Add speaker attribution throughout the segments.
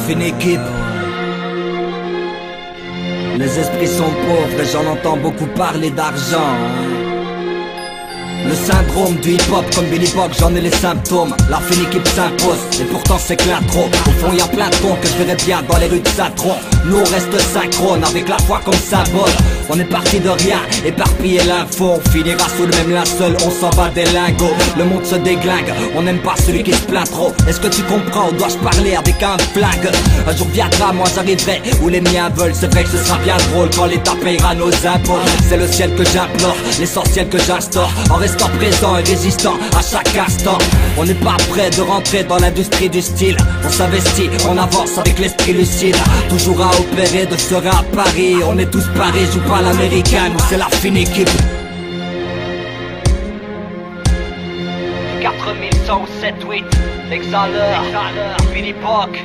Speaker 1: fine équipe. Les esprits sont pauvres et j'en entends beaucoup parler d'argent. Le syndrome du hip-hop comme Billy Bob, j'en ai les symptômes. La fine équipe s'impose et pourtant c'est clair trop. Au fond y'a plein de cons que je verrais bien dans les rues de Saint-Tron. Nous on reste synchrone avec la foi comme symbole. On est parti de rien, éparpillé l'info. On finira sous le même linceul, on s'en va des lingots. Le monde se déglingue, on n'aime pas celui qui se plaint trop. Est-ce que tu comprends ou dois-je parler avec un flingue? Un jour viendra, moi j'arriverai où les miens veulent. C'est vrai que ce sera bien drôle quand l'État payera nos impôts. C'est le ciel que j'implore, l'essentiel que j'instaure. En restant présent et résistant à chaque instant. On n'est pas prêt de rentrer dans l'industrie du style. On s'investit, on avance avec l'esprit lucide. Toujours à opérer de serein à Paris. On est tous paris, joue pas l'américaine, c'est la fine équipe.
Speaker 2: 4107-8, Alexander, Billy Bock,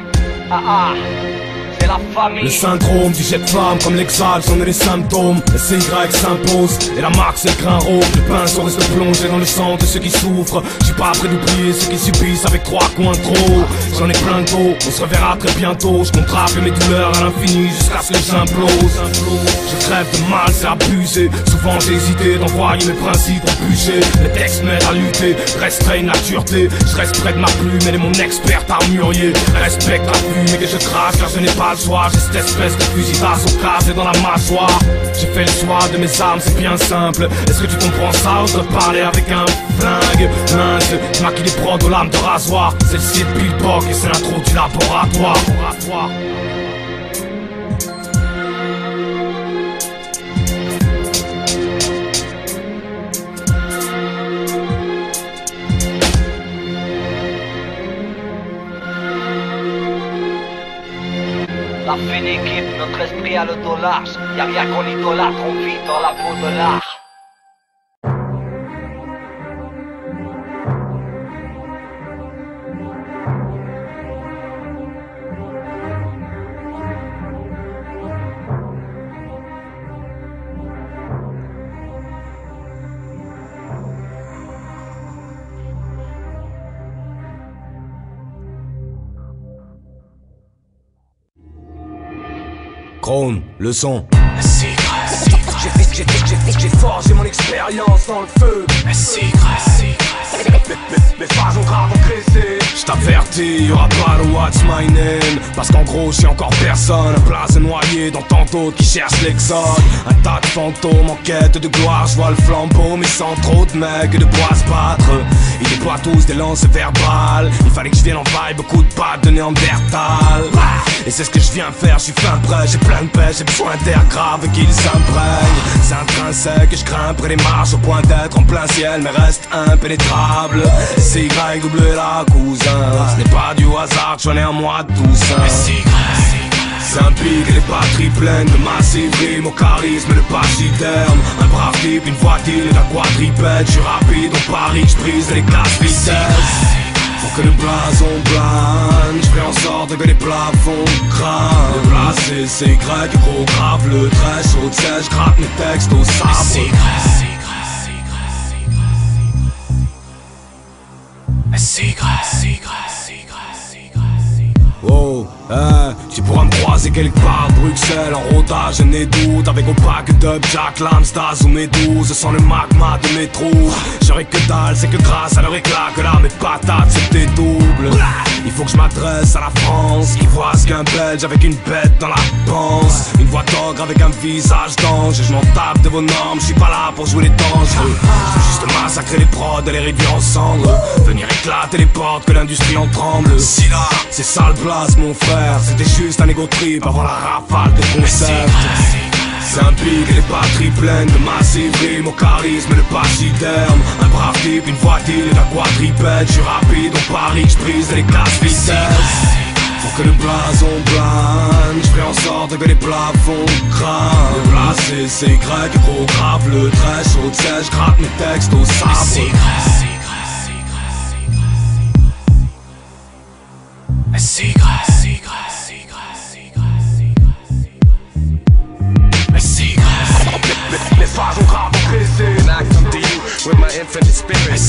Speaker 2: c'est la famille.
Speaker 3: Le syndrome du jet de flamme comme l'exhale, j'en ai les symptômes. Le CY s'impose et la marque c'est le grain rose. Le pinceau reste plongé dans le sang de ceux qui souffrent. J'suis pas prêt d'oublier ceux qui subissent avec 3 coins trop. J'en ai plein de dos, on se reverra très bientôt. J'contrape mes douleurs à l'infini jusqu'à ce que j'implose. Je crève de mal, c'est abusé. Souvent j'ai hésité d'envoyer mes principes au bûcher. Les textes m'aident à lutter, restreignent la dureté. Je reste près de ma plume, elle est mon expert armurier. Respecte la plume et que je crache car je n'ai pas le choix. J'ai cette espèce de fusil d'assaut casé dans la mâchoire. J'ai fait le choix de mes armes, c'est bien simple. Est-ce que tu comprends ça ou de parler avec un flingue? Mince, je maquille des prods aux lames de rasoir. Celle-ci est Bill Bock et c'est l'intro du laboratoire.
Speaker 2: La fine équipe, notre esprit a le dos large. Y'a rien qu'on idolâtre, on vit dans la peau de l'art.
Speaker 3: Chrome, le son.
Speaker 4: J'ai forgé mon expérience dans le feu. Mes phases ont grave engraissé.
Speaker 3: J't'avertis, y'aura pas de what's my name. Parce qu'en gros j'suis encore personne. Un place noyé dans tant d'autres qui cherchent l'exode. Un tas de fantômes en quête de gloire. J'vois le flambeau mais sans trop de mecs et de bois se battre. Ils déploient tous des lances verbales. Il fallait que je vienne en vibe, beaucoup de pattes de Néandertal. Et c'est ce que je viens faire, j'suis fin prêt. J'ai plein de pêche, j'ai besoin d'air grave qu'ils s'imprègnent. C'est intrinsèque et je grimperai les marches au point d'être en plein ciel mais reste impénétrable. CY double la cousin. Ce n'est pas du hasard que j'en ai un mois de Toussaint. C'est un pic et les batteries pleines de massive rime au charisme et le pachyderme. Un brave type, une voiture et la quadripède. J'suis rapide au pari que j'brise les classes vitesse. Pour que le blason plane, j'fais en sorte que les plafonds crament. Le placé c'est Y, gros grave le trait chaud de sel. J'gratte mes textes au sabre. Oh, tu pourras me croiser quelque part à Bruxelles en rodage, je n'ai doute. Avec au pack d'up, Jack, Lamstas ou Méduse. Sans le magma de mes trous, j'aurais que dalle, c'est que grâce à leur éclat que là mes patates c'était double. Il faut que je m'adresse à la France, qui voit ce qu'un Belge avec une bête dans la panse. Une voix d'ogre avec un visage d'ange. Je m'en tape de vos normes, je suis pas là pour jouer les dangereux. Je veux juste massacrer les prods et les réduire en cendres. Venir éclater les portes que l'industrie en tremble. C'est ça le place mon frère, c'était juste un ego trip avant la rafale de concept. C'est un pic et les batteries pleines de massive rime au charisme et le pachyderme. Un brave type, une voiture et la quadripède. J'suis rapide au pari que j'brise les classes vitesse. Pour que le blason plane, j'ferai en sorte que les plafonds crament. Le placé c'est Y, gros grave le trait chaud de sel. J'gratte mes textes au sabre.
Speaker 4: Mes phases ont grave engraissé. I come to you with my infinite spirit.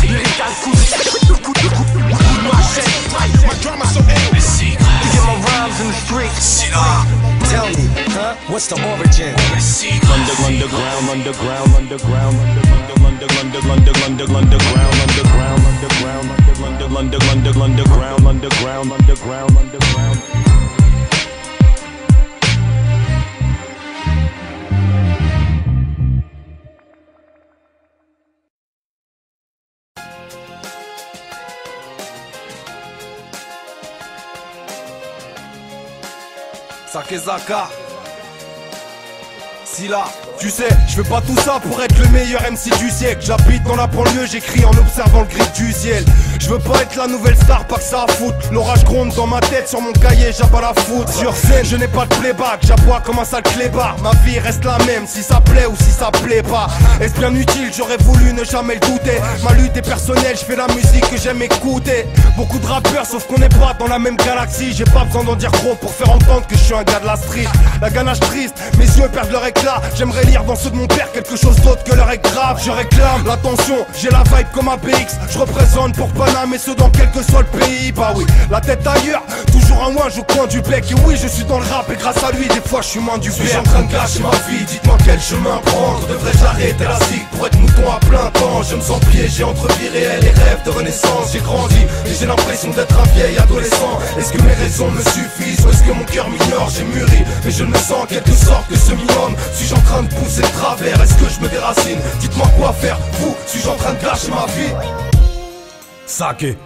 Speaker 4: Lyrical coup de machette. My drama so ill. Tell me, what's the origin? Underground, underground, underground, underground.
Speaker 5: Sakezaka, Silla. Tu sais, je fais pas tout ça pour être le meilleur MC du siècle. J'habite dans la banlieue, j'écris en observant le gris du ciel. Je veux pas être la nouvelle star, pas que ça à foutre. L'orage gronde dans ma tête, sur mon cahier, j'abats la foudre. Sur scène, je n'ai pas de playback, j'aboie comme un sale clébard. Ma vie reste la même, si ça plaît ou si ça plaît pas. Est-ce bien utile, j'aurais voulu ne jamais le douter. Ma lutte est personnelle, je fais la musique que j'aime écouter. Beaucoup de rappeurs, sauf qu'on n'est pas dans la même galaxie. J'ai pas besoin d'en dire trop pour faire entendre que je suis un gars de la street. La ganache triste, mes yeux perdent leur éclat. J'aimerais lire dans ceux de mon père quelque chose d'autre que leur est grave. Je réclame l'attention, j'ai la vibe comme un BX. Je représente pour Paname et ce dans quel que soit le pays. Bah oui, la tête ailleurs, toujours un ouinge au coin du bec. Et oui, je suis dans le rap et grâce à lui, des fois je suis moins du père. Suis-je en train de gâcher ma vie, dites-moi quel chemin prendre. Devrais-je arrêter la zig pour être mouton à plein temps? Je me sens piégé entre vie réelle et rêve de renaissance. J'ai grandi et j'ai l'impression d'être un vieil adolescent. Est-ce que mes raisons me suffisent ou est-ce que mon cœur m'ignore? J'ai mûri, mais je ne me sens en quelque sorte que semi-homme. Suis-je en train de pousser de travers? Est-ce que je me déracine? Dites-moi quoi faire, vous? Suis-je en train de gâcher ma vie?
Speaker 3: Saké.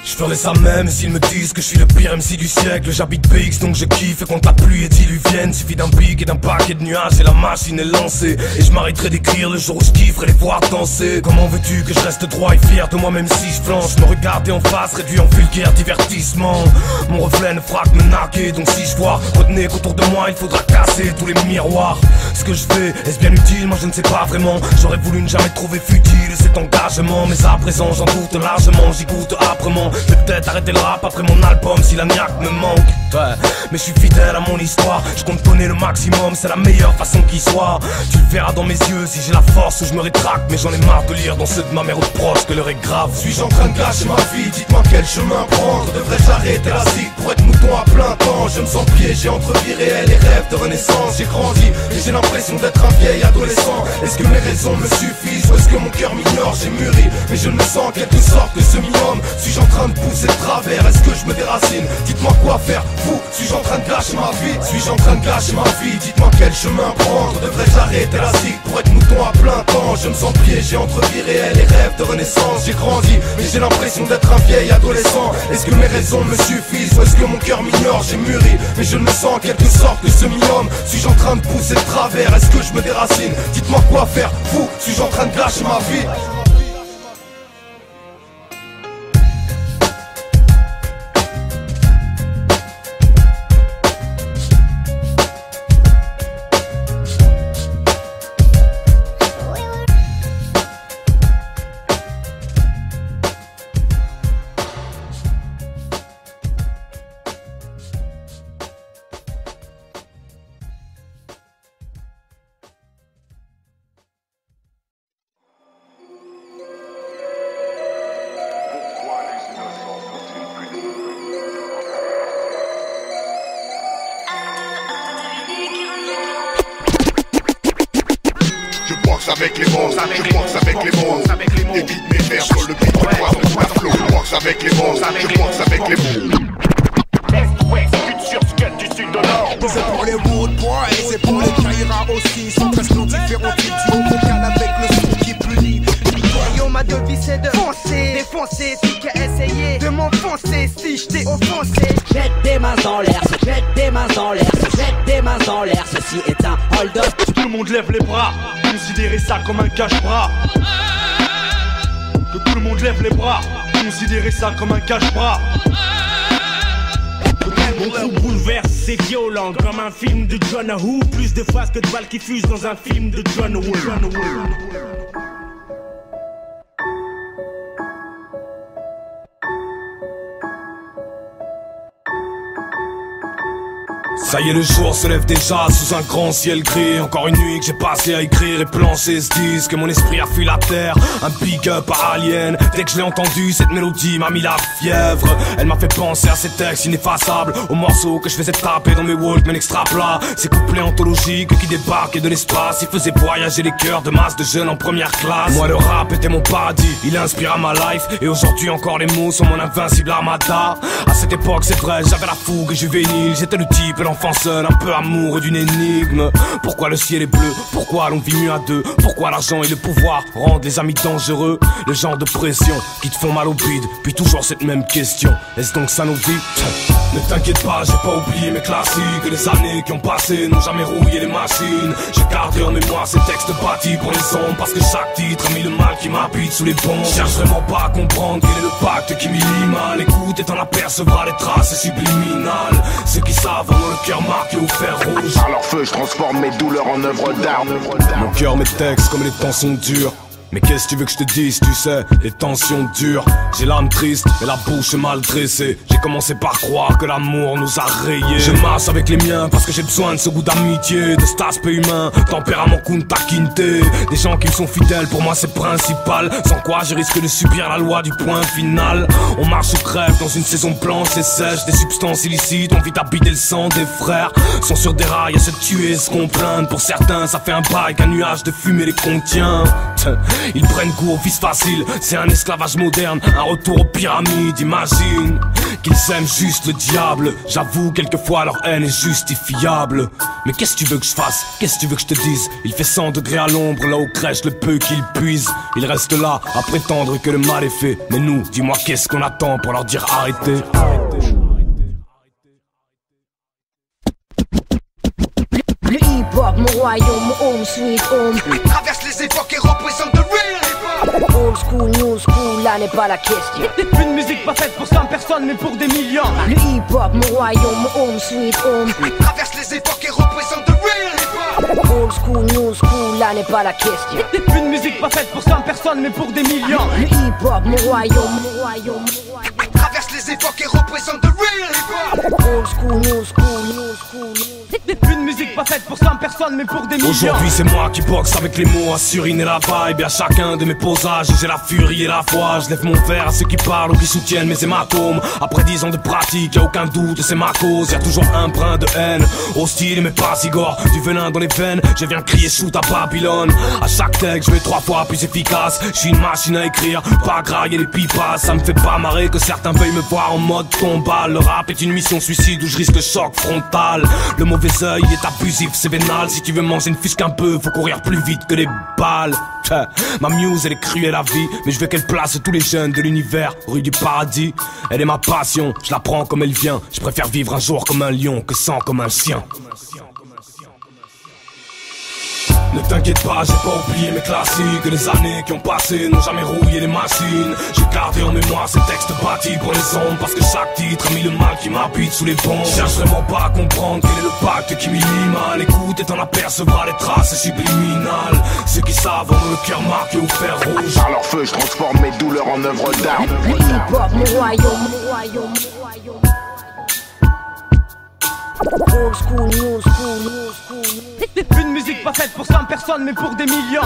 Speaker 3: Je ferais ça même s'ils me disent que je suis le pire MC du siècle. J'habite BX donc je kiffe et quand la pluie et diluvienne. Suffit d'un pic et d'un paquet de nuages et la machine est lancée. Et je m'arrêterai d'écrire le jour où je kifferai les voir danser. Comment veux-tu que je reste droit et fier de moi même si je flanche? Me regarder en face réduit en vulgaire divertissement. Mon reflet ne fera que me narguer. Donc si je vois, retenez qu'autour de moi il faudra casser tous les miroirs. Ce que je fais, est-ce bien utile? Moi je ne sais pas vraiment. J'aurais voulu ne jamais trouver futile cet engagement. Mais à présent j'en doute largement, j'y goûte âprement. Peut-être arrêter le rap après mon album si la niaque me manque. Ouais, mais je suis fidèle à mon histoire. Je compte donner le maximum, c'est la meilleure façon qui soit. Tu le verras dans mes yeux si j'ai la force ou je me rétracte. Mais j'en ai marre de lire dans ceux de ma mère ou de proche que l'heure est grave.
Speaker 5: Suis-je en train de gâcher ma vie? Dites-moi quel chemin prendre. Devrais-je arrêter la zig pour être mouton à plein temps? Je me sens piégé entre vie réelle et rêve de renaissance. J'ai grandi et j'ai l'impression d'être un vieil adolescent. Est-ce que mes raisons me suffisent ou est-ce que mon cœur m'ignore? J'ai mûri, mais je ne me sens en quelque sorte que semi-homme. Suis-je en train de pousser de travers? Est-ce que je me déracine? Dites-moi quoi faire, vous? Suis-je en train de gâcher ma vie? Suis-je en train de gâcher ma vie? Dites-moi quel chemin prendre. Devrais-je arrêter la zig pour être mouton à plein temps? Je me sens piégé entre vie réelle et rêve de renaissance. J'ai grandi et j'ai l'impression d'être un vieil adolescent. Est-ce que mes raisons me suffisent ou est-ce que mon cœur m'ignore? J'ai mûri, mais je ne me sens en quelque sorte que semi-homme. Suis-je en train de pousser de travers? Est-ce que je me déracine? Dites-moi quoi faire, vous? Suis-je en train de gâcher ma vie?
Speaker 6: Avec les mots, je boxe avec les mots. Évite mes vers sur le beat, voir mon flow. Je boxe avec les mots, je boxe avec les mots.
Speaker 7: Est-ouest, sud sur scut du sud au nord.
Speaker 8: C'est pour les wood boys, c'est pour les Kaira aussi. Ils sont très différents types du vocal avec le son qui punit.
Speaker 9: Yo, ma devise c'est de foncer, défoncer tout qui a essayé de m'enfoncer. Si je t'ai offensé,
Speaker 1: Jette des mains en l'air, jette des mains en l'air, jette des mains en l'air. Ceci est un hold-up.
Speaker 10: Tout le monde lève les bras, considérez ça comme un cache-bras. Que tout le monde lève les bras, considérez ça comme un cache-bras.
Speaker 7: Mon groupe bouleverse, c'est violent comme un film de John Woo. Plus de phrases que de balles qui fusent dans un film de John Woo.
Speaker 3: Ça y est, le jour se lève déjà sous un grand ciel gris. Encore une nuit que j'ai passé à écrire et plancher ce disque. Mon esprit a fui la terre, un big up à Alien. Dès que je l'ai entendu, cette mélodie m'a mis la fièvre. Elle m'a fait penser à ces textes ineffaçables, aux morceaux que je faisais taper dans mes Walkman extra plats. Ces couplets anthologiques qui débarquaient de l'espace, ils faisaient voyager les cœurs de masse de jeunes en première classe. Moi le rap était mon paradis, il inspira ma life. Et aujourd'hui encore les mots sont mon invincible armada. À cette époque c'est vrai, j'avais la fougue juvénile. J'étais le type, l'enfant seul, un peu amoureux d'une énigme. Pourquoi le ciel est bleu? Pourquoi l'on vit mieux à deux? Pourquoi l'argent et le pouvoir rendent les amis dangereux? Le genre de pression qui te font mal au bide. Puis toujours cette même question, est-ce donc ça nos vies? Ne t'inquiète pas, j'ai pas oublié mes classiques. Les années qui ont passé n'ont jamais rouillé les machines. J'ai gardé en mémoire ces textes bâtis pour les ondes, parce que chaque titre a mis le mal qui m'habite sous les bombes. Je cherche vraiment pas à comprendre quel est le pacte qui m'y lie mal. Écoute et t'en apercevras les traces subliminales. Ceux qui savent ont le cœur marqué au fer rouge.
Speaker 6: Par leur feu, je transforme mes douleurs en œuvres d'art.
Speaker 3: Mon cœur, mes textes, comme les temps sont durs. Mais qu'est-ce que tu veux que je te dise, tu sais, les tensions durent. J'ai l'âme triste et la bouche mal dressée. J'ai commencé par croire que l'amour nous a rayés. Je marche avec les miens parce que j'ai besoin de ce goût d'amitié, de cet aspect humain, tempérament kunta kinte. Des gens qui me sont fidèles, pour moi c'est principal. Sans quoi je risque de subir la loi du point final. On marche ou crève dans une saison blanche et sèche. Des substances illicites, on vit habiter le sang des frères. Sont sur des rails à se tuer, se complaindre. Pour certains ça fait un bail qu'un nuage de fumée les contient. Ils prennent goût au vice facile, c'est un esclavage moderne, un retour aux pyramides. Imagine qu'ils aiment juste le diable. J'avoue quelquefois leur haine est justifiable. Mais qu'est-ce que tu veux que je fasse? Qu'est-ce que tu veux que je te dise? Il fait 100 degrés à l'ombre, là où crèche le peu qu'ils puisent. Ils restent là à prétendre que le mal est fait. Mais nous, dis-moi qu'est-ce qu'on attend pour leur dire arrêtez.
Speaker 11: Le hip-hop, mon royaume, mon home sweet home.
Speaker 9: Traverse les époques et représente the real hip-hop.
Speaker 11: Old school, new school, là n'est pas la question.
Speaker 7: Une musique pas faite pour 100 personnes mais pour des millions.
Speaker 11: Le hip-hop, mon royaume, mon home sweet home.
Speaker 9: Traverse les époques et représente the real hip-hop.
Speaker 11: Old school, new school, là n'est pas la question.
Speaker 7: Une musique pas faite pour 100 personnes mais pour des millions.
Speaker 11: Le hip-hop, mon royaume, mon royaume, mon royaume.
Speaker 9: Traverse les époques et représente the real hip-hop.
Speaker 11: Old school, new school, new school, new school.
Speaker 7: Une musique pas faite pour 100 personnes mais pour des millions.
Speaker 3: Aujourd'hui c'est moi qui boxe avec les mots, à suriner la vibe. Et à chacun de mes posages j'ai la furie et la foi. Je lève mon verre à ceux qui parlent ou qui soutiennent mes hématomes. Après 10 ans de pratique, y'a aucun doute, c'est ma cause. Y'a toujours un brin de haine, hostile mais pas si gore. Du venin dans les veines, je viens crier shoot à Babylone. À chaque texte je vais 3 fois plus efficace. Je suis une machine à écrire, pas grailler les pipas. Ça me fait pas marrer que certains veuillent me voir en mode combat. Le rap est une mission suicide où je risque le choc frontal. Le mauvais œil est abusif, c'est vénal. Si tu veux manger une fusque un peu, faut courir plus vite que les balles. Ma muse elle est cruelle à vie, mais je veux qu'elle place tous les jeunes de l'univers rue du paradis. Elle est ma passion, je la prends comme elle vient. Je préfère vivre un jour comme un lion que sans comme un chien. Ne t'inquiète pas, j'ai pas oublié mes classiques. Les années qui ont passé n'ont jamais rouillé les machines. J'ai gardé en mémoire ces textes bâtis pour les ondes, parce que chaque titre a mis le mal qui m'habite sous les bombes. Je cherche vraiment pas à comprendre quel est le pacte qui m'y lie mal. Écoute et t'en apercevras les traces subliminales. Ceux qui savent ont le cœur marqué au fer rouge.
Speaker 6: Par leur feu, je transforme mes douleurs en œuvres d'art.
Speaker 11: Le hip-hop, mon royaume, mon royaume, mon royaume. Old school, new school, new school.
Speaker 7: Une musique pas faite pour 100 personnes mais pour des millions.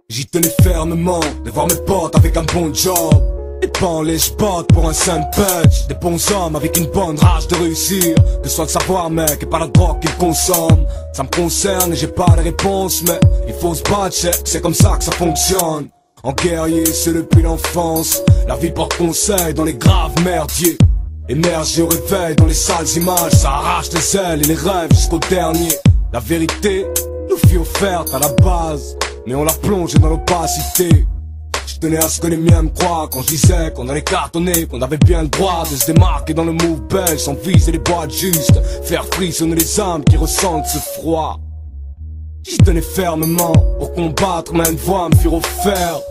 Speaker 3: J'y tenais fermement de voir mes potes avec un bon job. Et pan les spots pour un saint punch. Des bons hommes avec une bonne rage de réussir. Que soit le savoir mec et pas la drogue qu'ils consomment. Ça me concerne et j'ai pas les réponses, mais il faut se battre, c'est comme ça que ça fonctionne. En guerrier c'est depuis l'enfance. La vie porte conseil dans les graves merdiers. Émerger au réveil dans les sales images. Ça arrache les ailes et les rêves jusqu'au dernier. La vérité nous fut offerte à la base, mais on l'a plongé dans l'opacité. Je tenais à ce que les miens me croient quand je disais qu'on allait cartonner, qu'on avait bien le droit de se démarquer dans le move belge sans viser les boîtes justes, faire frissonner les âmes qui ressentent ce froid. J'y tenais fermement pour combattre, mais une voix me fut offerte.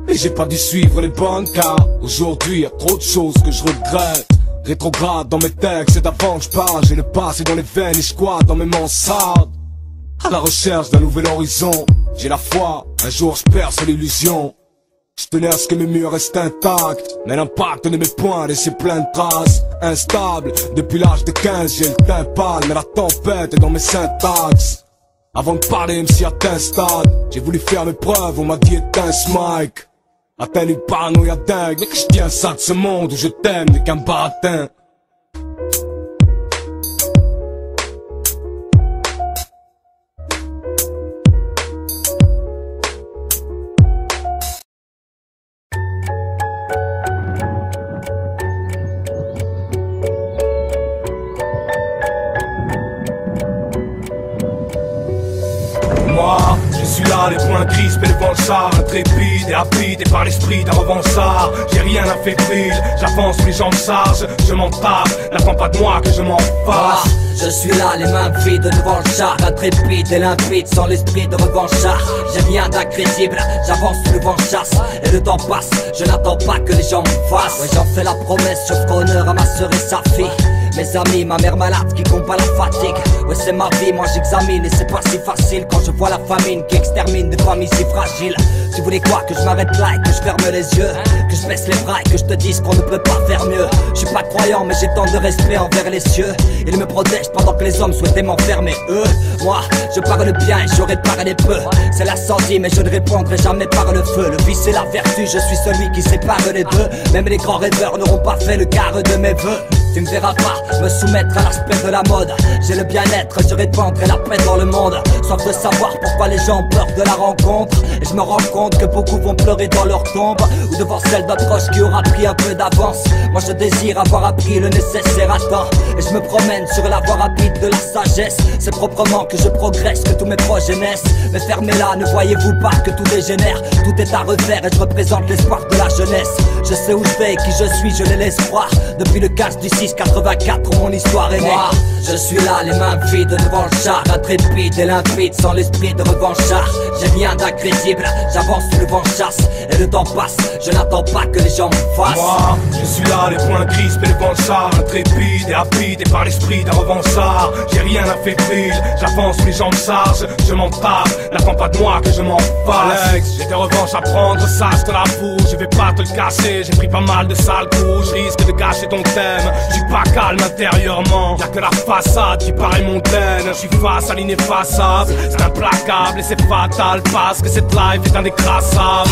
Speaker 3: Et j'ai pas dû suivre les bonnes car aujourd'hui y a trop de choses que je regrette. Rétrograde dans mes textes, c'est d'avant que je parle. J'ai le passé dans les veines et je squatte dans mes mansardes. À la recherche d'un nouvel horizon, j'ai la foi, un jour je perce l'illusion. Je tenais à ce que mes murs restent intacts, mais l'impact de mes poings laissait plein de traces. Instable, depuis l'âge de 15 j'ai le teint pâle, mais la tempête est dans mes syntaxes. Avant de parler, MC atteint un stade, j'ai voulu faire mes preuves, on m'a dit éteins ce mic. Atteint une paranoïa dingue, mais que je tiens ça de ce monde où je t'aime dès qu'un baratin. Les points crispés devant le char, intrépide et rapide et par l'esprit d'un revanchard. J'ai rien à fébrile, j'avance les jambes charges, je m'en tape, n'attends pas de moi que je m'en fasse.
Speaker 1: Je suis là, les mains vides devant le char, intrépide et limpide, sans l'esprit de revanchard. J'ai rien d'incrédible, j'avance le vent chasse, et le temps passe, je n'attends pas que les gens me fassent. Ouais, j'en fais la promesse, je ferai honneur à ma sœur et sa fille. Mes amis, ma mère malade qui combat la fatigue. Ouais, c'est ma vie, moi j'examine et c'est pas si facile quand je vois la famine qui extermine des familles si fragiles. Tu voulais quoi, que je m'arrête là et que je ferme les yeux, que je baisse les bras et que je te dise qu'on ne peut pas faire mieux. Je suis pas croyant mais j'ai tant de respect envers les cieux. Ils me protègent pendant que les hommes souhaitaient m'enfermer. Eux, moi, je parle bien et j'aurais parlé peu. C'est l'incendie mais je ne répondrai jamais par le feu. Le vice et la vertu, je suis celui qui sépare les deux. Même les grands rêveurs n'auront pas fait le quart de mes vœux. Tu me verras pas me soumettre à l'aspect de la mode. J'ai le bien-être, je répandrai la paix dans le monde. Sauf de savoir pourquoi les gens ont peur de la rencontre. Et je me rends compte que beaucoup vont pleurer dans leur tombe, ou devant celle d'un proche qui aura pris un peu d'avance. Moi je désire avoir appris le nécessaire à temps, et je me promène sur la voie rapide de la sagesse. C'est proprement que je progresse, que tous mes projets naissent. Mais fermez-la, ne voyez-vous pas que tout dégénère? Tout est à refaire et je représente l'espoir de la jeunesse. Je sais où je vais et qui je suis, je les laisse croire. Depuis le casse du 684 où mon histoire est née. Moi, je suis là, les mains vides devant le char, intrépide et limpide, sans l'esprit de revanchard. J'ai rien d'incrédible, j'avance le vent chasse, et le temps passe, je n'attends pas que les gens me fassent.
Speaker 3: Moi, je suis là, les poings crispés devant le char, intrépide et rapide et par l'esprit d'un revanchard. J'ai rien à fébrile, j'avance les jambes charges, je m'en tape, n'attends pas de moi que je m'en fasse. Alex, j'ai des revanches à prendre, ça je te l'avoue, je vais pas te le cacher, j'ai pris pas mal de sales coups, je risque de gâcher ton thème. Je suis pas calme intérieurement, y'a que la façade qui paraît mondaine. Je suis face à l'ineffaçable, c'est implacable et c'est fatal parce que cette life est indécrassable.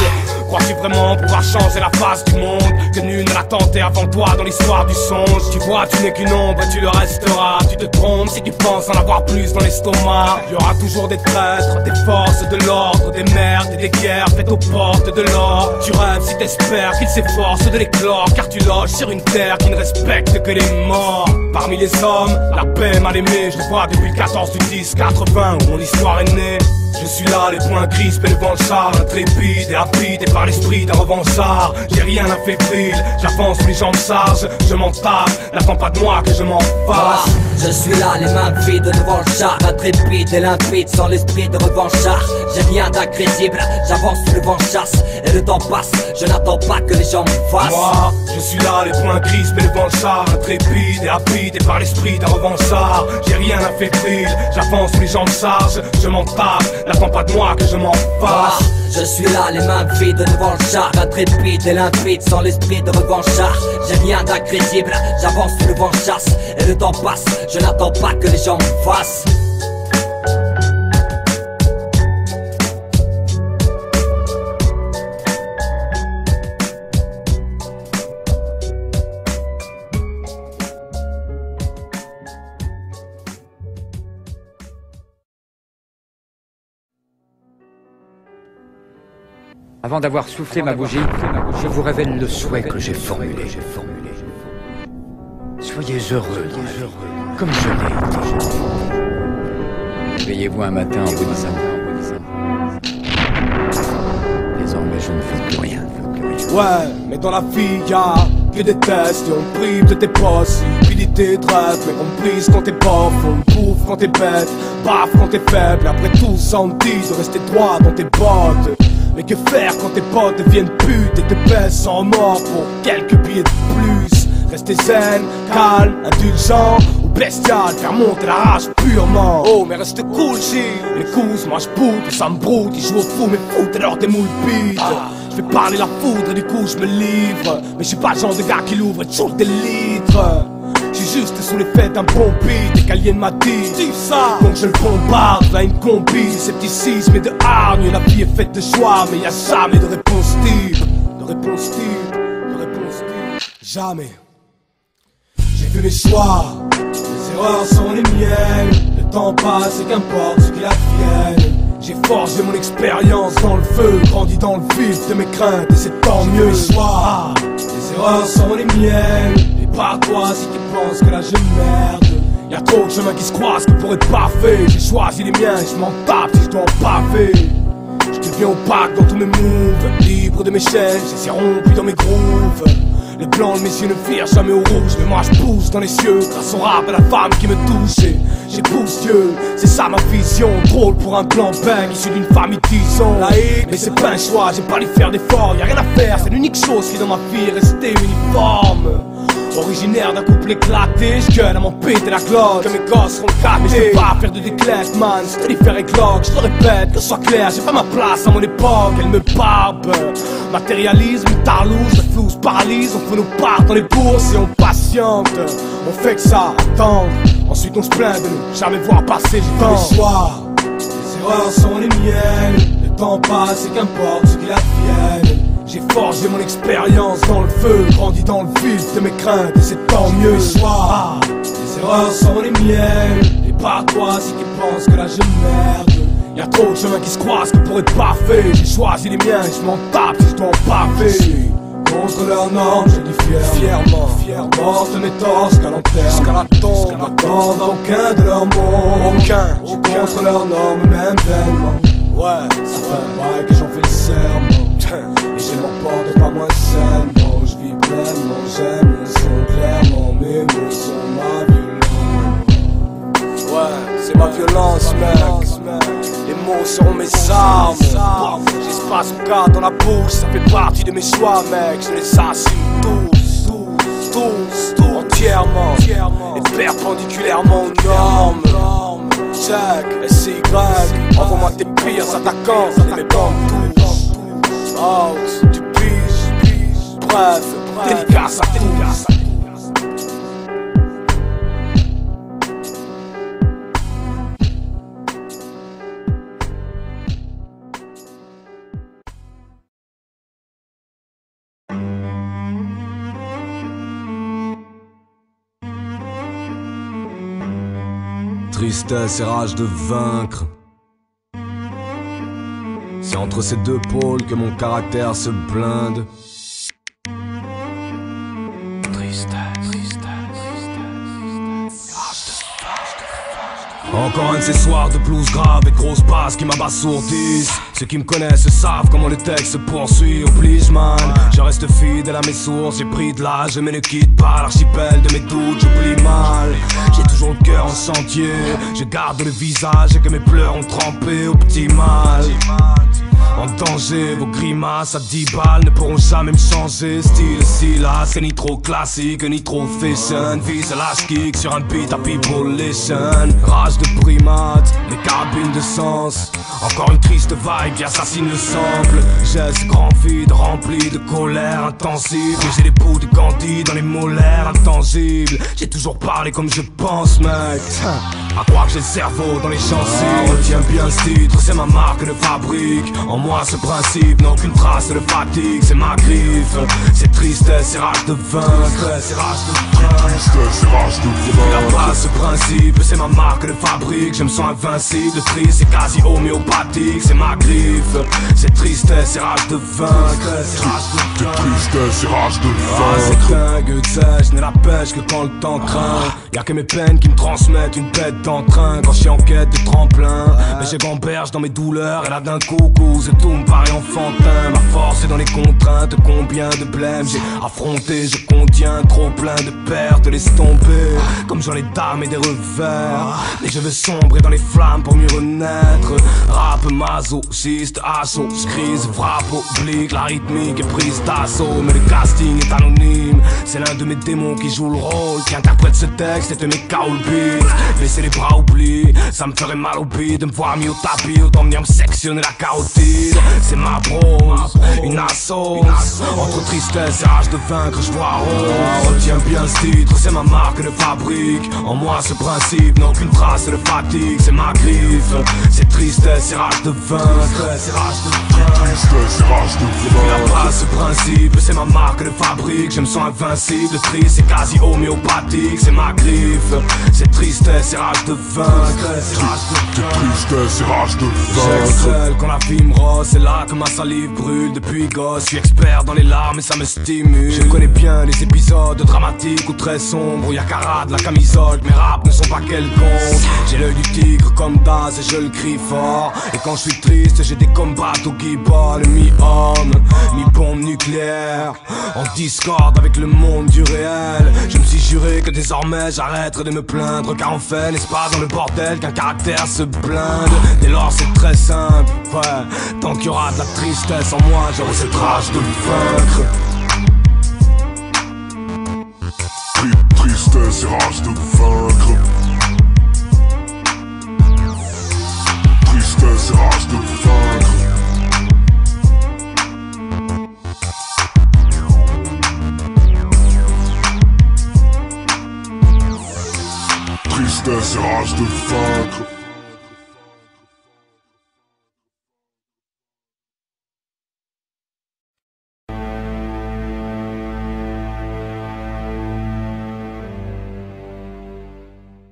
Speaker 3: Crois-tu vraiment pouvoir changer la face du monde, que nul ne l'a tenté avant toi dans l'histoire du songe? Tu vois, tu n'es qu'une ombre et tu le resteras. Tu te trompes si tu penses en avoir plus dans l'estomac. Il y aura toujours des traîtres, des forces de l'ordre, des merdes et des guerres faites aux portes de l'or. Tu rêves si t'espères qu'ils s'efforcent de l'éclore, car tu loges sur une terre qui ne respecte que les morts. Parmi les hommes, la paix mal aimée, je le vois depuis le 14 du 10-80 où mon histoire est née. Je suis là, les poings crispés devant le char, intrépide et rapide et par l'esprit d'un revanchard. J'ai rien à fébrile, j'avance les jambes charges, je m'en tape, n'attends pas de moi que je m'en fasse.
Speaker 1: Je suis là, les mains vides devant le char, intrépide et limpide, sans l'esprit de revanchard. J'ai rien d'incrédible, j'avance le vent chasse, et le temps passe, je n'attends pas que les gens me fassent.
Speaker 3: Moi, je suis là, les poings crispés devant le char, intrépide et rapide et par l'esprit d'un revanchard. J'ai rien à fébrile, j'avance les jambes charges, je m'en tape, n'attends pas de moi que je m'en fasse.
Speaker 1: Je suis là, les mains vides devant le char, intrépide et limpide, sans l'esprit de revanchard. J'ai rien d'incrédible, j'avance le vent chasse, et le temps passe, je n'attends pas que les gens me fassent.
Speaker 12: Avant d'avoir soufflé ma bougie, je vous révèle le souhait que j'ai formulé. Soyez heureux, comme je l'ai été. Réveillez-vous un matin en vous disant: désormais je ne fais plus rien.
Speaker 3: Ouais, mais dans la vie y'a que des tests et on prive de tes possibilités de rêve. Mais on brise quand t'es pauvre, on bouffe quand t'es bête, baffe quand t'es faible. Et après tout ça on te dit de rester droit dans tes bottes. Mais que faire quand tes potes deviennent putes et te baissent en mort pour quelques billets de plus? Rester zen, calme, indulgent ou bestial, faire monter la rage purement. Oh mais reste cool, Gilles. Les coups, moi je boude, ça me broute, ils jouent au fou mais foutent alors des moules bides. Je fais parler la foudre et du coup je me livre. Mais je suis pas le genre de gars qui l'ouvre et toujours des litres. J'suis juste sous l'effet d'un bon beat, des qu'Alien m'a dit ça. Donc je le bombarde, là une combi, de scepticisme et de hargne. La vie est faite de choix, mais y'a jamais de réponse type. De réponse type, de réponse type, jamais. J'ai fait mes choix, les erreurs sont les miennes. Le temps passe et qu'importe ce qu'il advienne. J'ai forgé mon expérience dans le feu, grandi dans le vif de mes craintes et c'est tant mieux. Mes choix, les erreurs sont les miennes. Et pas toi si tu penses que là je merde. Y'a trop de chemins qui se croisent que pour être parfait. J'ai choisi les miens et je m'en tape si je dois en paver. Je deviens opaque dans tous mes moves, libre de mes chaînes, j'ai si rompu dans mes grooves. Les blancs de mes yeux ne virent jamais au rouge, mais moi je pousse dans les cieux grâce au rap et la femme qui me touche. J'épouse Dieu, c'est ça ma vision. Drôle pour un blanc bang issu d'une famille disons laïque, mais c'est pas un choix, j'ai pas lui faire d'efforts. Y'a rien à faire, c'est l'unique chose qui dans ma vie est restée uniforme. Originaire d'un couple éclaté, je gueule à m'en péter la glotte que mes gosses seront gâtés. Mais je veux pas faire de déclète, man, c'est faire églogue. Je te répète, que ce soit clair, j'ai pas ma place à mon époque. Elle me barbe, matérialisme, tarlouse, le flou se paralyse. On fait nos parts dans les bourses et on patiente. On fait que ça, attendre. Ensuite on se plaint de nous jamais voir passer du temps. Les choix, les erreurs sont les miennes. Le temps passe et qu'importe ce qu'il advienne. J'ai forgé mon expérience dans le feu, grandi dans le vif de mes craintes et c'est tant mieux. Mes choix, les erreurs sont les miennes. Et pas toi si tu penses que là je merde. Y'a trop de chemins qui se croisent que pour être parfait. J'ai choisi les miens et je m'en tape si je dois en paver. Contre leurs normes, je dis fièrement, porte mes torts jusqu'à l'enterre, jusqu'à la tombe. Je m'attends à aucun de leurs mots, aucun. Je suis contre leurs normes, même vainement. Ouais, ça fait un bail que j'en fais le serment. Et je m'emporte pas moins sainement. Je vis pleinement, j'aime le son clairement. Mes mots sont ma violence. Ouais, c'est ma violence, mec. Les mots seront mes armes. J'espace mon cas dans la bouche, ça fait partie de mes choix, mec. Je les assume tous, entièrement. Et perpendiculairement aux normes. Check, SY, envoie-moi tes pires attaquants. Et mes bandes tous. Out, du piges, bref, dédicace à tous. Tristesse et rage de vaincre. C'est entre ces deux pôles que mon caractère se blinde. Encore un de ces soirs de blues grave et de grosses basses qui m'abasourdissent. Ceux qui me connaissent savent comment le texte se poursuit. Oblige man, je reste fidèle à mes sources. J'ai pris de l'âge mais ne quitte pas l'archipel de mes doutes. J'oublie mal, j'ai toujours le cœur en chantier. Je garde le visage que mes pleurs ont trempé au petit mal. En danger, vos grimaces à 10 balles ne pourront jamais me changer. Style silas, c'est ni trop classique, ni trop fashion. Vise à l'âge kick sur un beat à people-lation. Rage de primate, les carabines de sens. Encore une triste vibe qui assassine le sample. J'ai ce grand vide rempli de colère intensive. J'ai les bouts de Gandhi dans les molaires intangibles. J'ai toujours parlé comme je pense, mec. À croire que j'ai le cerveau dans les gencives. Retiens bien ce titre, c'est ma marque de fabrique. En moi ce principe n'a aucune trace de fatigue. C'est ma griffe, c'est tristesse, c'est rage de vaincre. C'est rage de vaincre, c'est rage de vaincre. La base, ce principe, c'est ma marque de fabrique. Je me sens invincible, le triste c'est quasi homéopathique. C'est ma griffe, c'est tristesse, c'est rage de vaincre. C'est rage de vaincre, tristesse, c'est rage de vaincre. Ah c'est dingue, tu sais, je n'ai la pêche que quand le temps craint. Y'a que mes peines qui me transmettent une bête d'entrain quand je suis en quête de tremplin. Mais j'ai gamberge dans mes douleurs et là d'un coup tout me paraît enfantin. Ma force est dans les contraintes, combien de blêmes j'ai affronté, je contiens trop plein de pertes, laisse tomber. Comme j'en ai dames et des revers, mais je veux sombrer dans les flammes pour mieux renaître. Rap masochiste, assaut, crise, frappe oblique, la rythmique est prise d'assaut. Mais le casting est anonyme, c'est l'un de mes démons qui joue le rôle, qui interprète ce texte et te met KO le beat. Baisser les bras, oublie, ça me ferait mal au bide de me voir mis au tapis, autant venir me sectionner la carotide. C'est ma prose, une assaut, entre tristesse et rage de vaincre, je vois rose. Retiens bien ce titre, c'est ma marque de fabrique. En moi ce principe n'a aucune trace de fatigue, c'est ma griffe. C'est tristesse et rage de vaincre, c'est rage de vaincre. Depuis la base ce principe, c'est ma marque de fabrique. Je me sens invincible, le tri c'est quasi homéopathique, c'est ma griffe. C'est tristesse et rage de vaincre, c'est rage de vaincre.
Speaker 6: Tristesse et rage de vaincre.
Speaker 3: J'excelle quand la vie me rose, c'est là que ma salive brûle depuis gosse. Je suis expert dans les larmes et ça me stimule. Je connais bien les épisodes dramatiques ou très sombres où y'a carade, la camisole, mes raps ne sont pas quelconques. J'ai l'œil du tigre comme Daz et je le crie fort. Et quand je suis triste, j'ai des combats au guibol, mi-homme, mi-bombe nucléaire. En discorde avec le monde du réel. Je me suis juré que désormais j'arrêterai de me plaindre, car en fait n'est-ce pas dans le bordel qu'un caractère se blinde. Dès lors c'est très simple, ouais. Tant qu'il y aura de la tristesse en moi, j'aurai cette rage de vaincre.
Speaker 6: Tristesse et rage de vaincre. Tristesse et rage de vaincre. Tristesse et rage de vaincre.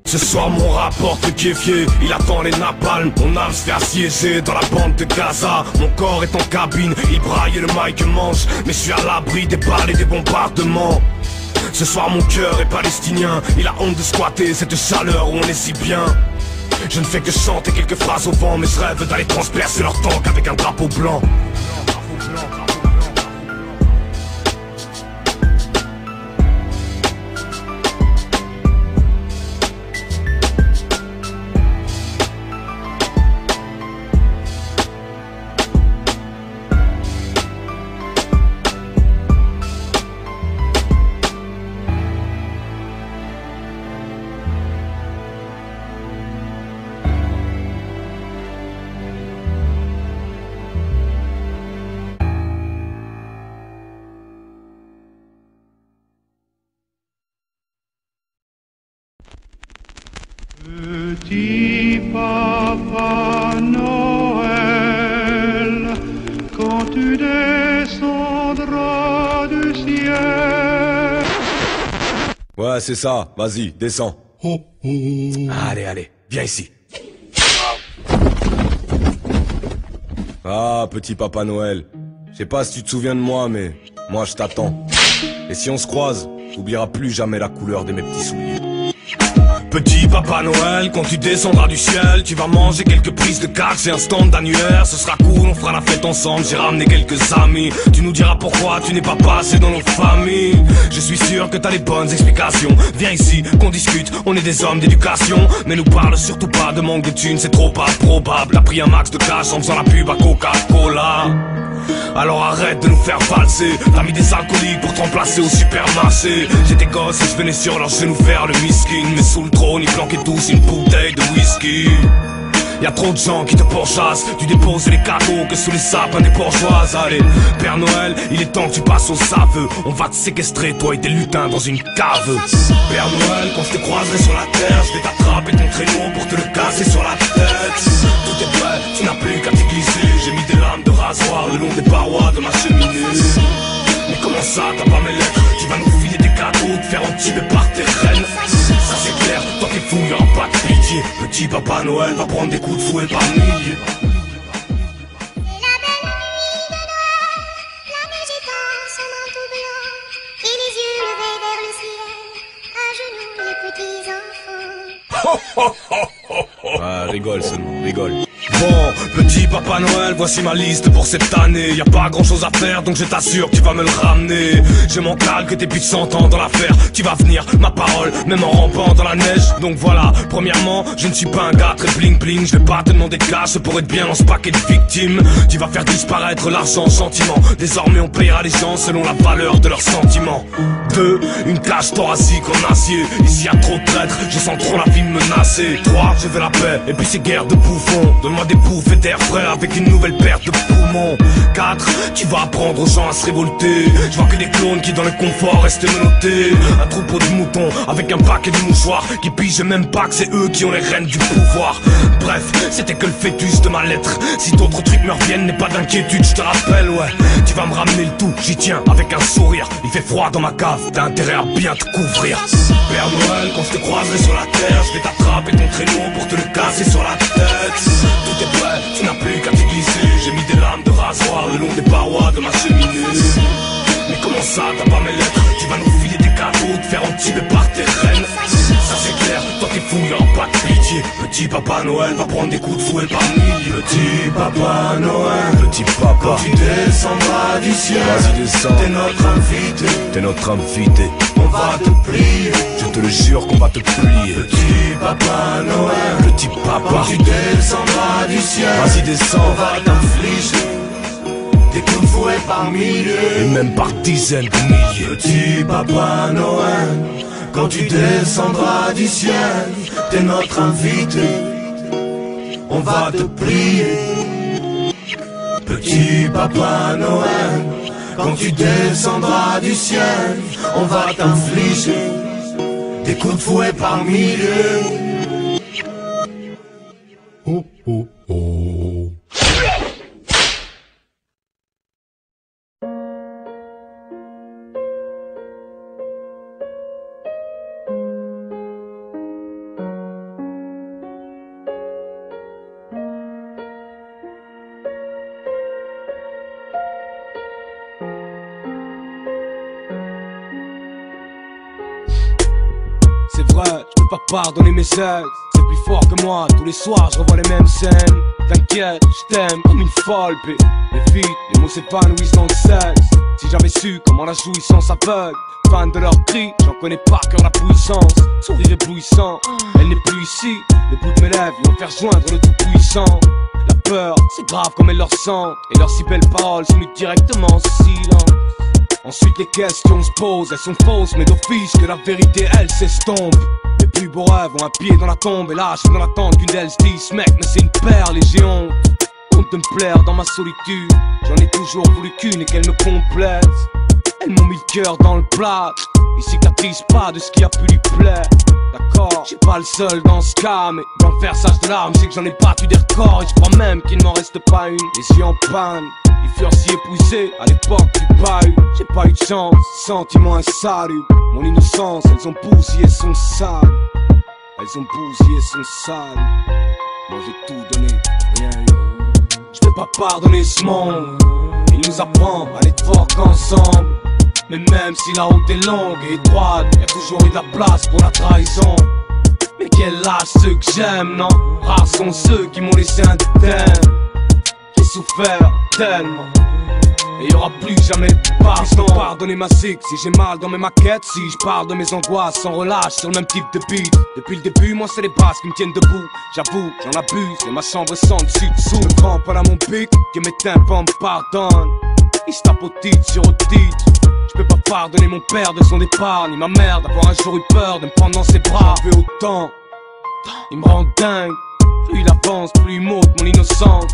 Speaker 3: Ce soir mon rapport de kéfier, il attend les napalms. Mon âme se fait assiéger dans la bande de Gaza. Mon corps est en cabine, il braille et le mic mange. Mais je suis à l'abri des balles et des bombardements. Ce soir mon cœur est palestinien, il a honte de squatter cette chaleur où on est si bien. Je ne fais que chanter quelques phrases au vent, mais je rêve d'aller transpercer leur tank avec un drapeau blanc.
Speaker 13: Petit Papa Noël, quand tu descendras du ciel.
Speaker 3: Ouais, c'est ça, vas-y, descends. Allez, viens ici. Ah, petit Papa Noël, je sais pas si tu te souviens de moi, mais moi je t'attends. Et si on se croise, t'oublieras plus jamais la couleur de mes petits souliers. Petit Papa Noël, quand tu descendras du ciel, tu vas manger quelques prises de cash et un stand d'annuaire. Ce sera cool, on fera la fête ensemble, j'ai ramené quelques amis. Tu nous diras pourquoi tu n'es pas passé dans nos familles. Je suis sûr que t'as les bonnes explications. Viens ici, qu'on discute, on est des hommes d'éducation. Mais nous parle surtout pas de manque de thunes, c'est trop pas probable. T'as pris un max de cash en faisant la pub à Coca-Cola. Alors arrête de nous faire valser. T'as mis des alcooliques pour te remplacer au supermarché. J'étais gosse et je venais sur leurs genoux faire le miskin. Mais sous le trône ils planquaient tous une bouteille de whisky. Y'a trop de gens qui te pourchassent. Tu déposes les cadeaux que sous les sapins des bourgeoises. Allez, Père Noël, il est temps que tu passes au aveux. On va te séquestrer, toi et tes lutins, dans une cave. Père Noël, quand je te croiserai sur la terre, je vais t'attraper ton traîneau pour te le casser sur la tête. Tout est prêt, tu n'as plus qu'à te glisser. J'ai mis des lames de rasoir le long des parois de ma cheminée. Mais comment ça, t'as pas mes lettres? Tu vas nous filer des cadeaux, te faire entuber par tes reines. Ça c'est clair, tant qu'il fouille, y'aura pas de pitié. Petit Papa Noël va prendre des coups de fouet par milliers.
Speaker 14: Et les yeux levés vers le ciel, à genoux les petits
Speaker 3: rigole seulement, rigole. Bon, petit Papa Noël, voici ma liste pour cette année. Y a pas grand chose à faire, donc je t'assure que tu vas me le ramener. Je m'en cale que t'es plus de 100 ans dans l'affaire. Tu vas venir, ma parole, même en rampant dans la neige. Donc voilà, premièrement, je ne suis pas un gars très bling bling. Je vais pas te demander de cash pour être bien dans ce paquet de victimes. Tu vas faire disparaître l'argent, sentiment. Désormais on payera les gens selon la valeur de leurs sentiments. 2, une cage thoracique en acier. Ici y a trop de traîtres, je sens trop la vie me menacer. 3, je veux la paix, et puis ces guerres de bouffons. Donne-moi des bouffées d'air frais avec une nouvelle perte de poumons. 4, tu vas apprendre aux gens à se révolter. Je vois que des clones qui dans le confort restent menottés. Un troupeau de moutons avec un paquet de mouchoirs qui pigent même pas que c'est eux qui ont les rênes du pouvoir. Bref, c'était que le fœtus de ma lettre. Si d'autres trucs me reviennent, n'aie pas d'inquiétude, je te rappelle, ouais. Tu vas me ramener le tout, j'y tiens avec un sourire. Il fait froid dans ma cave, t'as intérêt à bien te couvrir. Père Noël, quand je te croiserai sur la terre, je vais t'attraper ton traîneau pour te le casser sur la tête. Tout est prêt, tu n'as plus qu'à te glisser. J'ai mis des lames de rasoir le long des parois de ma cheminée. Mais comment ça, t'as pas mes lettres? Tu vas nous filer des cadeaux, te faire entuber par tes reines. Ça c'est clair, toi t'es fou, y'aura pas de pitié. Petit Papa Noël va prendre des coups de fouet par milliers. Petit Papa Noël, petit papa, quand tu descendras du ciel, vas-y descends, t'es notre invité, t'es notre invité. On va te plier, je te le jure qu'on va te plier. Petit Papa Noël, petit papa, quand tu descendras du ciel, vas-y descends, on va t'infliger des coups de fouet par milliers, et même par dizaines de milliers. Petit Papa Noël, quand tu descendras du ciel, t'es notre invité, on va te plier. Petit Papa Noël, quand tu descendras du ciel, on va t'infliger des coups de fouet par milliers. Oh, oh, oh.
Speaker 14: C'est vrai, je peux pas pardonner mes ex. C'est plus fort que moi, tous les soirs je revois les mêmes scènes. T'inquiète, je t'aime comme une folle, bé. Les filles, les mots s'épanouissent dans le sexe. Si j'avais su comment la jouissance aveugle, fan de leurs cris, j'en connais par cœur la puissance. Sourire éblouissant, elle n'est plus ici. Les bouts de mes lèvres vont faire joindre le tout-puissant. La peur, c'est grave comme elles leur sentent, et leurs si belles paroles se mutent directement en silence. Ensuite les questions se posent, elles sont fausses mais d'office que la vérité elle s'estompe. Les plus beaux rêves ont un pied dans la tombe, et là je suis dans l'attente qu'une d'elles se dise mec mais c'est une perle et j'ai honte. Honte de me plaire dans ma solitude, j'en ai toujours voulu qu'une et qu'elle me complète. Elles m'ont mis le cœur dans le plat, ils cicatrisent pas de ce qui a pu lui plaire. D'accord, j'ai pas le seul dans ce cas, mais l'enfer sage de larmes, c'est que j'en ai battu des records. Et je crois même qu'il n'en reste pas une, les yeux en panne. Ils furent si épousés à l'époque du bahut. J'ai pas eu de chance, sentiment insalubre. Mon innocence, elles ont bousillé son sale. Elles ont bousillé son sale. Moi j'ai tout donné, rien eu. Je peux pas pardonner ce monde. Il nous apprend à être forts qu'ensemble. Mais même si la route est longue et étroite, y'a toujours eu de la place pour la trahison. Mais quel âge ceux que j'aime, non? Rares sont ceux qui m'ont laissé indemne. J'ai souffert tellement, et y'aura plus jamais de pardon. Pardonner ma zig si j'ai mal dans mes maquettes, si je parle de mes angoisses sans relâche sur le même type de beat. Depuis le début, moi c'est les bases qui me tiennent debout. J'avoue, j'en abuse, et ma chambre sent dessus dessous. Je me crampe à mon pic, que mes tympans me pardonnent. Ils se tapent au titre sur au titre. Je peux pas pardonner mon père de son départ, ni ma mère d'avoir un jour eu peur de me prendre dans ses bras. Je veux autant, il me rend dingue. Plus il avance, plus il m'ôte mon innocence.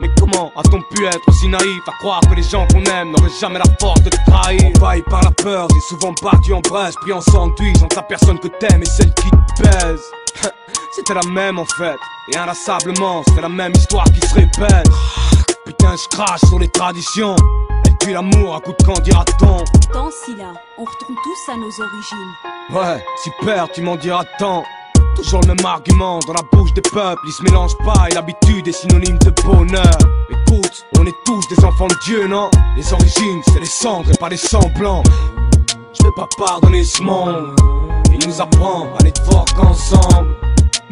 Speaker 14: Mais comment a-t-on pu être aussi naïf à croire que les gens qu'on aime n'auraient jamais la force de te trahir? Envahi par la peur, j'ai souvent battu en brèche, pris en sandwich entre la personne que t'aimes et celle qui te baise. C'était la même en fait, et inlassablement, c'était la même histoire qui se répète. Putain, je crache sur les traditions. Elle tue l'amour à coup de quand dira-t-on?
Speaker 15: Tant si là, on retourne tous à nos origines.
Speaker 14: Ouais, super, tu m'en diras tant. Toujours le même argument dans la bouche des peuples, ils se mélangent pas et l'habitude est synonyme de bonheur. Écoute, on est tous des enfants de Dieu, non? Les origines, c'est les cendres et pas les semblants. Je vais pas pardonner ce monde, il nous apprend à n'être forts qu'ensemble.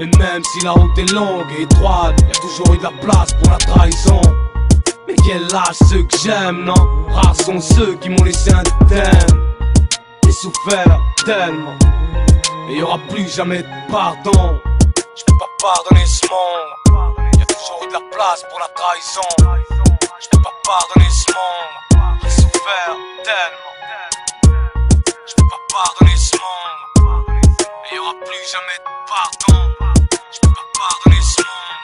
Speaker 14: Mais même si la route est longue et étroite, y'a toujours eu de la place pour la trahison. Mais quel âge ceux que j'aime, non? Rares sont ceux qui m'ont laissé indemne. J'ai souffert tellement, et y'aura plus jamais de pardon. J'peux pas pardonner ce monde, y'a toujours eu de la place pour la trahison. J'peux pas pardonner ce monde, j'ai souffert tellement. J'peux pas pardonner ce monde, et y'aura plus jamais de pardon. J'peux pas pardonner ce monde,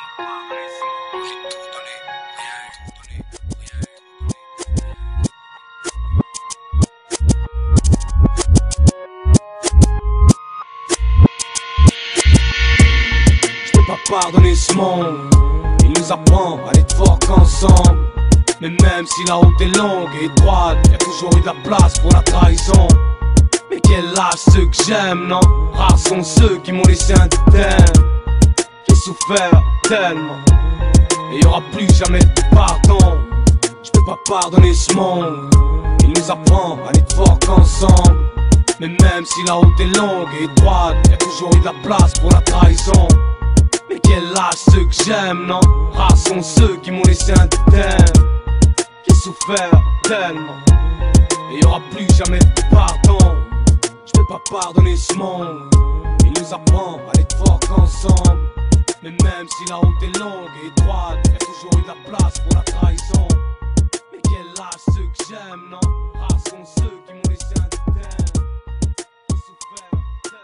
Speaker 14: j'ai tout donné. Pardonner ce monde, il nous apprend à être forts qu'ensemble. Mais même si la route est longue et étroite, y'a toujours eu de la place pour la trahison. Mais quel âge ceux que j'aime, non? Rares sont ceux qui m'ont laissé indemne. J'ai souffert tellement, et y'aura plus jamais de pardon. J'peux pas pardonner ce monde, il nous apprend à être forts qu'ensemble. Mais même si la route est longue et étroite, y'a toujours eu de la place pour la trahison. Mais quel âge ceux que j'aime, non? Rares sont ceux qui m'ont laissé indemne. J'ai souffert tellement, et y'aura plus jamais de pardon. J'peux pas pardonner ce monde, il nous apprend à être forts qu'ensemble. Mais même si la route est longue et étroite, y'a toujours eu de la place pour la trahison. Mais quel âge ceux que j'aime, non? Rares sont ceux qui m'ont laissé indemne. J'ai souffert tellement.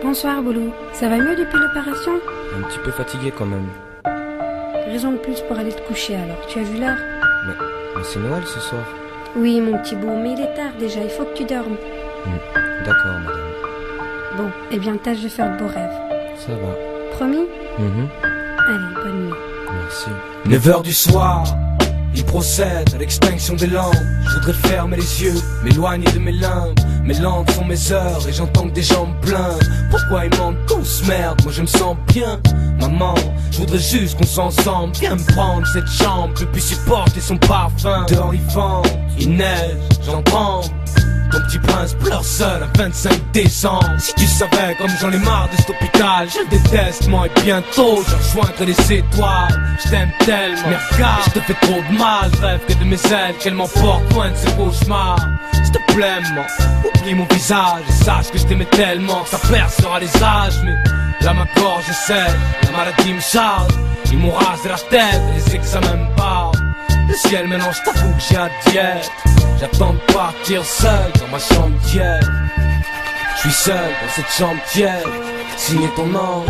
Speaker 16: Bonsoir Boulou, ça va mieux depuis l'opération?
Speaker 17: Un petit peu fatigué quand même.
Speaker 16: Raison de plus pour aller te coucher alors, tu as vu l'heure?
Speaker 17: Mais c'est Noël ce soir.
Speaker 16: Oui mon petit bout, mais il est tard déjà, il faut que tu dormes.
Speaker 17: D'accord madame.
Speaker 16: Bon, eh bien tâche de faire de beaux rêves.
Speaker 17: Ça va.
Speaker 16: Promis? Allez, bonne nuit.
Speaker 17: Merci.
Speaker 3: 9h du soir, il procède à l'extinction des lampes. Je voudrais fermer les yeux, m'éloigner de mes limbes. Mes langues sont mes heures et j'entends que des gens me plaignent. Pourquoi ils mentent tous, merde, moi je me sens bien. Maman, je voudrais juste qu'on soit ensemble. Viens me prendre cette chambre, je puis supporter son parfum. Dehors il vente, il neige, j'en tremble. Ton petit prince pleure seul un 25 décembre. Si tu savais comme j'en ai marre de cet hôpital, je le déteste moi et bientôt je rejoindrai les étoiles. Je t'aime tellement, mais regarde, je te fais trop de mal. Je rêve que de mes ailes, qu'elle m'emporte loin de ce cauchemar. S'il te plaît, moi, oublie mon visage et sache que je t'aimais tellement que ça percera les âges. Mais là ma gorge est sèche, la maladie me charge. Ils m'ont rasé la tête et les examens me parlent. Le ciel maintenant je t'avoue que j'ai un diète. J'attends de partir seul dans ma chambre tiède. Je suis seul dans cette chambre tiède. Signé ton ange,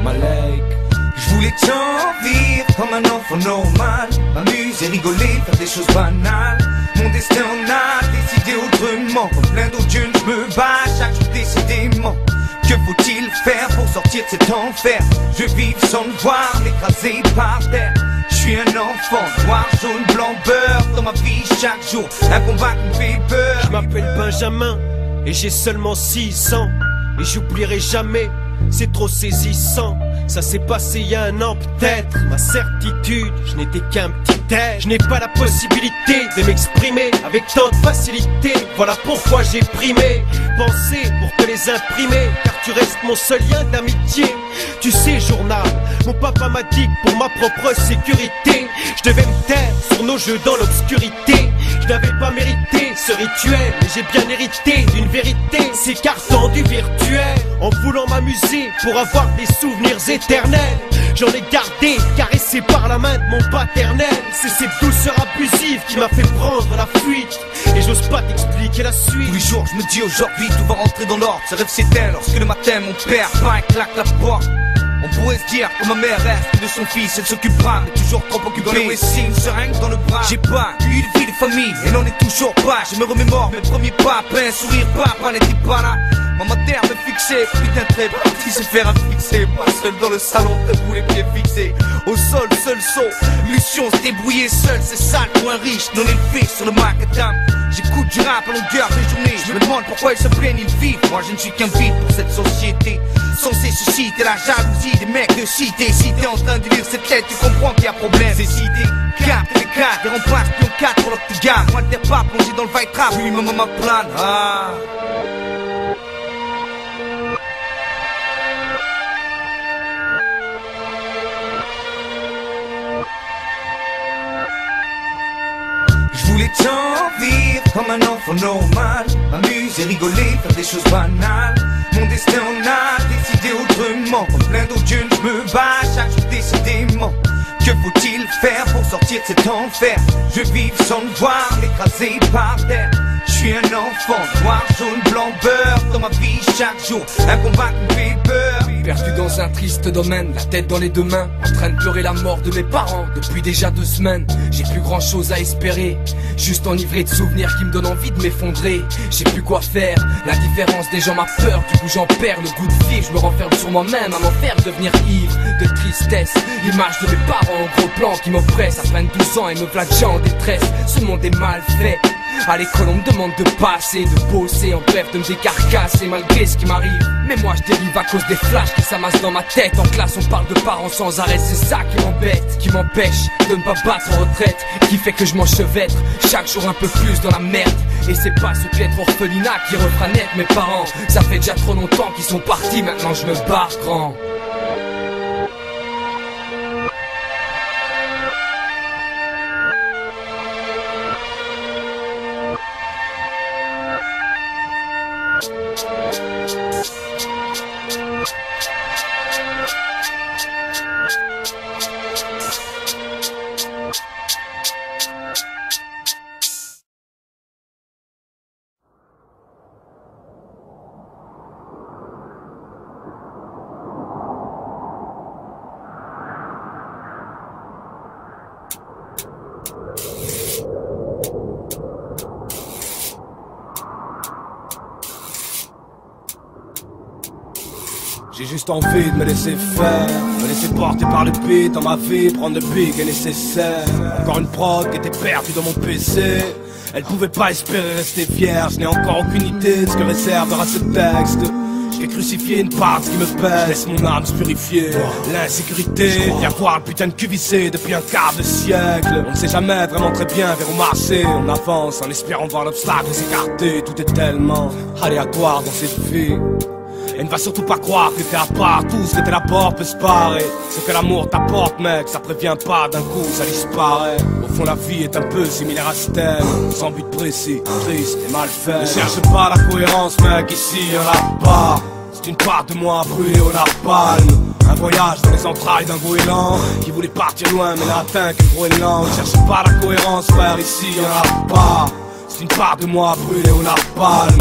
Speaker 3: Malek.
Speaker 18: Je voulais tant vivre comme un enfant normal, m'amuser, rigoler, faire des choses banales. Mon destin en a décidé autrement. Comme plein d'autres jeunes, je me bats chaque jour décidément. Que faut-il faire pour sortir de cet enfer? Je vis sans le voir, m'écraser par terre. Je suis un enfant, noir, jaune, blanc, beurre. Dans ma vie chaque jour, un combat qui me fait peur.
Speaker 19: Je m'appelle Benjamin et j'ai seulement 6 ans. Et j'oublierai jamais, c'est trop saisissant. Ça s'est passé il y a 1 an peut-être. Ma certitude, je n'étais qu'un petit être. Je n'ai pas la possibilité de m'exprimer avec tant de facilité. Voilà pourquoi j'ai primé pensées pour te les imprimer, car tu restes mon seul lien d'amitié. Tu sais journal, mon papa m'a dit que pour ma propre sécurité je devais me taire sur nos jeux dans l'obscurité. Je n'avais pas mérité ce rituel, mais j'ai bien hérité d'une vérité s'écartant du virtuel. En voulant m'amuser pour avoir des souvenirs éternels, j'en ai gardé, caressé par la main de mon paternel. C'est cette douceur abusive qui m'a fait prendre la fuite, et j'ose pas t'expliquer la suite.
Speaker 18: Tous les jours je me dis aujourd'hui tout va rentrer dans l'ordre. Ce rêve s'éteint lorsque le matin mon père bat et claque la porte. On pourrait se dire que ma mère reste de son fils, elle s'occupera, mais toujours trop occupée. Dans le récit, une seringue dans le bras. J'ai pas eu de vie de famille, et n'en est toujours pas. Je me remémore mes premiers pas, un sourire, papa n'était pas là. Maman terre me fixait, putain très parti se faire affixer. Moi seul dans le salon, debout les pieds fixés. Au sol, seul saut, mission se débrouiller seul, c'est sale pour un riche, non élevé sur le macadam. J'écoute du rap à longueur de journée, je me demande pourquoi ils se plaignent, ils vivent. Moi je ne suis qu'un vide pour cette société, censé susciter la jalousie des mecs de cité. Si t'es en train de lire cette lettre, tu comprends qu'il y a problème. Ces idées Cap, TV4, des remparts, pion 4 pour l'octogame. Moi le pas plongé dans le vibe trap, lui maman ma plane. Ah. Je voulais tant vivre comme un enfant normal, m'amuser, rigoler, faire des choses banales. Mon destin en a décidé autrement. Comme plein d'autres jeunes, je me bats chaque jour décidément. Que faut-il faire pour sortir de cet enfer? Je vis sans me voir, écrasé par terre. Je suis un enfant, noir, jaune, blanc, beurre. Dans ma vie chaque jour, un combat qui me fait peur.
Speaker 12: Perdu dans un triste domaine, la tête dans les deux mains, en train de pleurer la mort de mes parents depuis déjà 2 semaines. J'ai plus grand chose à espérer, juste enivré de souvenirs qui me donnent envie de m'effondrer. J'ai plus quoi faire, la différence des gens m'a peur, du coup j'en perds le goût de vivre. Je me renferme sur moi-même à m'en faire devenir ivre de tristesse. L'image de mes parents en gros plan qui m'oppresse à peine 12 ans et me voilà déjà en détresse. Ce monde est mal fait. À l'école on me demande de passer, de bosser, en bref de me décarcasser malgré ce qui m'arrive. Mais moi je dérive à cause des flashs qui s'amassent dans ma tête. En classe on parle de parents sans arrêt, c'est ça qui m'embête, qui m'empêche de ne pas battre en retraite, qui fait que je m'enchevêtre chaque jour un peu plus dans la merde. Et c'est pas ce piètre orphelinat qui refera naître mes parents. Ça fait déjà trop longtemps qu'ils sont partis, maintenant je me barre grand.
Speaker 3: J'ai juste envie de me laisser faire, me laisser porter par le beat dans ma vie, prendre le big et nécessaire. Encore une prod qui était perdue dans mon PC. Elle pouvait pas espérer rester vierge, je n'ai encore aucune idée de ce que réservera ce texte. Je vais crucifier une part de ce qui me pèse, laisse mon âme se purifier. L'insécurité, viens voir le putain de QVC depuis un quart de siècle. On ne sait jamais vraiment très bien vers où marcher. On avance en espérant voir l'obstacle s'écarter. Tout est tellement aléatoire dans cette vie. Et ne va surtout pas croire que t'es à part, tout ce que t'es là-bas peut se parer. Ce que l'amour t'apporte mec, ça prévient pas d'un coup, ça disparaît. Au fond la vie est un peu similaire à Stèle, sans but précis, triste et mal fait. Ne cherche pas la cohérence mec, ici y'en a pas. C'est une part de moi brûlée au napalm. Un voyage dans les entrailles d'un goéland qui voulait partir loin mais n'a atteint que le Groenland. Ne cherche pas la cohérence frère, ici y'en a pas. C'est une part de moi brûlée au napalm.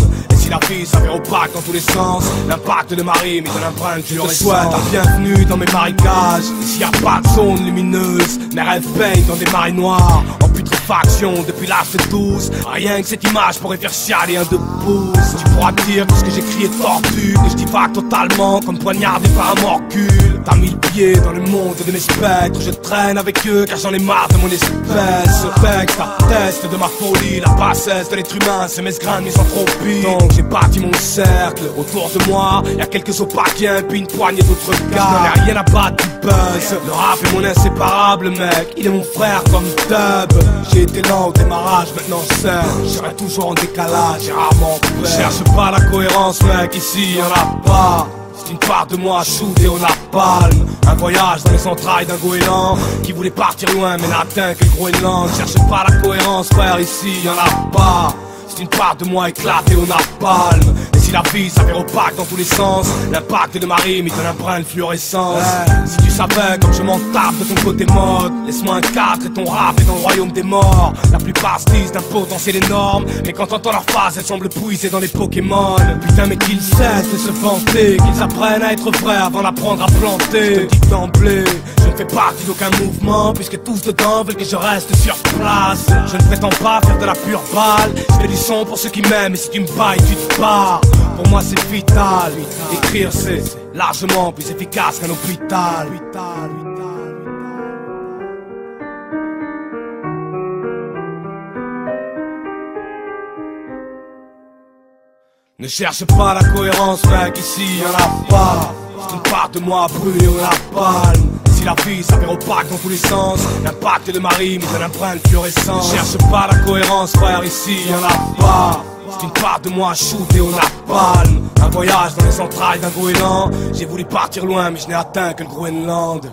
Speaker 3: La vie s'avère opaque dans tous les sens. L'impact de ma rime est un brin de fluorescence. Je te souhaite la bienvenue dans mes marécages. Ici y a pas de zone lumineuse. Mes rêves baignent dans des marées noires. En putréfaction depuis l'âge de 12. Rien que cette image pourrait faire chialer un 2 pouces. Tu pourras dire que ce que j'écris est tordu, que je divague totalement comme poignardé par un morcule. T'as mis le pied dans le monde de mes spectres. Je traîne avec eux car j'en ai marre de mon espèce. Ce texte atteste de ma folie. La bassesse de l'être humain, c'est mes grains de misanthropie. Donc j'ai bâti mon cercle, autour de moi y'a quelques opaquiens puis une poignée d'autres gars. Je n'en ai rien à battre du buzz. Le rap est mon inséparable mec, il est mon frère comme Dub. J'ai été lent au démarrage, maintenant je sais, je serai toujours en décalage, j'ai rarement peur. Cherche pas la cohérence mec, ici y'en a pas. C'est une part de moi soudée au napalm. Un voyage dans les entrailles d'un goéland qui voulait partir loin mais n'a atteint que le Groenland. Cherche pas la cohérence frère, ici y'en a pas. C'est une part de moi éclatée au napalm. Et si la vie s'avère opaque dans tous les sens, l'impact de ma rime il donne un brin de fluorescence. Si tu savais comme je m'en tape de ton côté mode, laisse-moi un 4 et ton rap est dans le royaume des morts. La plupart se disent d'un potentiel énorme, mais quand t'entends leur phrase elles semblent puiser dans les Pokémon. Putain mais qu'ils cessent de se vanter, qu'ils apprennent à être vrais avant d'apprendre à planter. Je te dis d'emblée, je ne fais partie d'aucun mouvement, puisque tous dedans veulent que je reste sur place. Je ne prétends pas faire de la pure balle, je fais du son pour ceux qui m'aiment, et si tu me bailles tu te barres. Pour moi c'est vital, écrire c'est largement plus efficace qu'un hôpital. Ne cherche pas la cohérence mec, ici y'en a pas. C'est une part de moi brûlée au napalm. Ici la vie s'avère opaque dans tous les sens. L'impact de ma rime donne un brin de fluorescence. Cherche pas la cohérence frère, ici y'en a pas. C'est une part de moi shootée au napalm. Un voyage dans les entrailles d'un goéland. J'ai voulu partir loin mais je n'ai atteint que le Groenland.